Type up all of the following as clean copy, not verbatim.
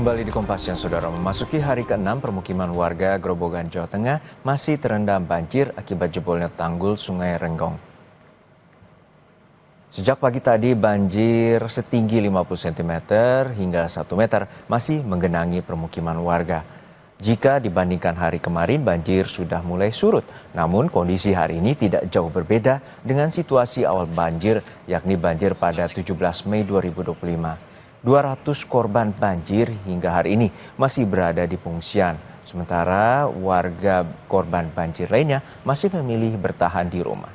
Kembali di Kompas yang Saudara, memasuki hari ke-6 permukiman warga Grobogan, Jawa Tengah masih terendam banjir akibat jebolnya tanggul Sungai Renggong. Sejak pagi tadi banjir setinggi 50 cm hingga 1 meter masih menggenangi permukiman warga. Jika dibandingkan hari kemarin banjir sudah mulai surut, namun kondisi hari ini tidak jauh berbeda dengan situasi awal banjir, yakni banjir pada 17 Mei 2025. 200 korban banjir hingga hari ini masih berada di pengungsian. Sementara warga korban banjir lainnya masih memilih bertahan di rumah.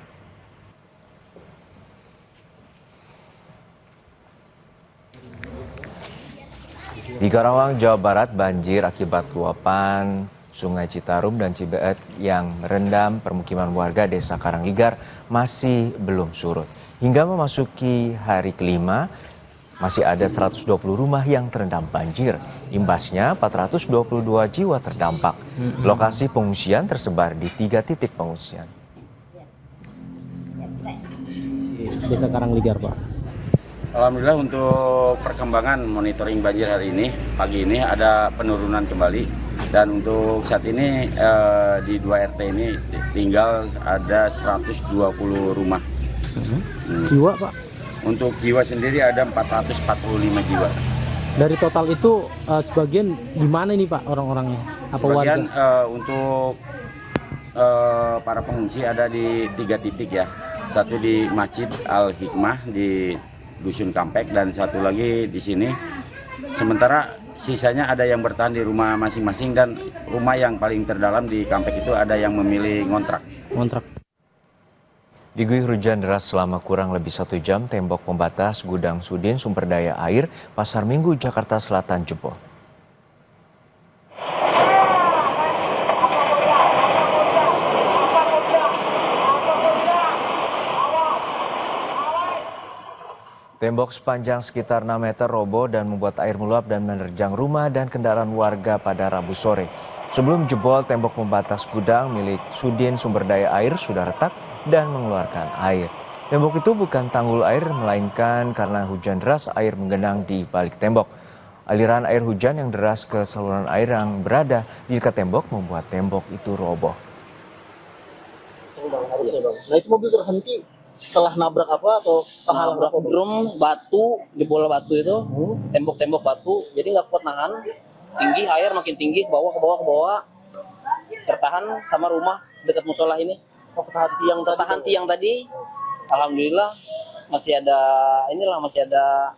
Di Karawang, Jawa Barat, banjir akibat luapan Sungai Citarum dan Cibeet yang merendam permukiman warga Desa Karangligar masih belum surut. Hingga memasuki hari kelima, masih ada 120 rumah yang terendam banjir. Imbasnya 422 jiwa terdampak. Lokasi pengungsian tersebar di 3 titik pengungsian. Desa Karangligar, Pak. Alhamdulillah untuk perkembangan monitoring banjir hari ini, pagi ini ada penurunan kembali. Dan untuk saat ini di 2 RT ini tinggal ada 120 rumah. Jiwa, Pak? Untuk jiwa sendiri ada 445 jiwa. Dari total itu sebagian di mana ini, Pak, orang-orangnya? Apa sebagian warga? Untuk para pengungsi ada di 3 titik ya. Satu di Masjid Al-Hikmah di Dusun Kampek dan satu lagi di sini. Sementara sisanya ada yang bertahan di rumah masing-masing dan rumah yang paling terdalam di Kampek itu ada yang memilih ngontrak. Diguyur hujan deras selama kurang lebih 1 jam, tembok pembatas gudang Sudin Sumber Daya Air Pasar Minggu, Jakarta Selatan jebol. Tembok sepanjang sekitar 6 meter roboh dan membuat air meluap dan menerjang rumah dan kendaraan warga pada Rabu sore. Sebelum jebol, tembok pembatas gudang milik Sudin Sumber Daya Air sudah retak dan mengeluarkan air. Tembok itu bukan tanggul air, melainkan karena hujan deras air menggenang di balik tembok. Aliran air hujan yang deras ke saluran air yang berada di dekat tembok membuat tembok itu roboh. Nah, itu mobil terhenti setelah nabrak apa atau nabrak drum batu, jebol batu itu, tembok-tembok batu, jadi nggak kuat nahan, tinggi air makin tinggi ke bawah, tertahan sama rumah dekat musola ini. Tertahan tiang tadi, alhamdulillah masih ada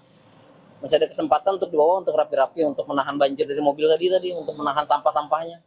kesempatan untuk dibawa untuk rapi-rapi untuk menahan banjir dari mobil tadi untuk menahan sampah-sampahnya.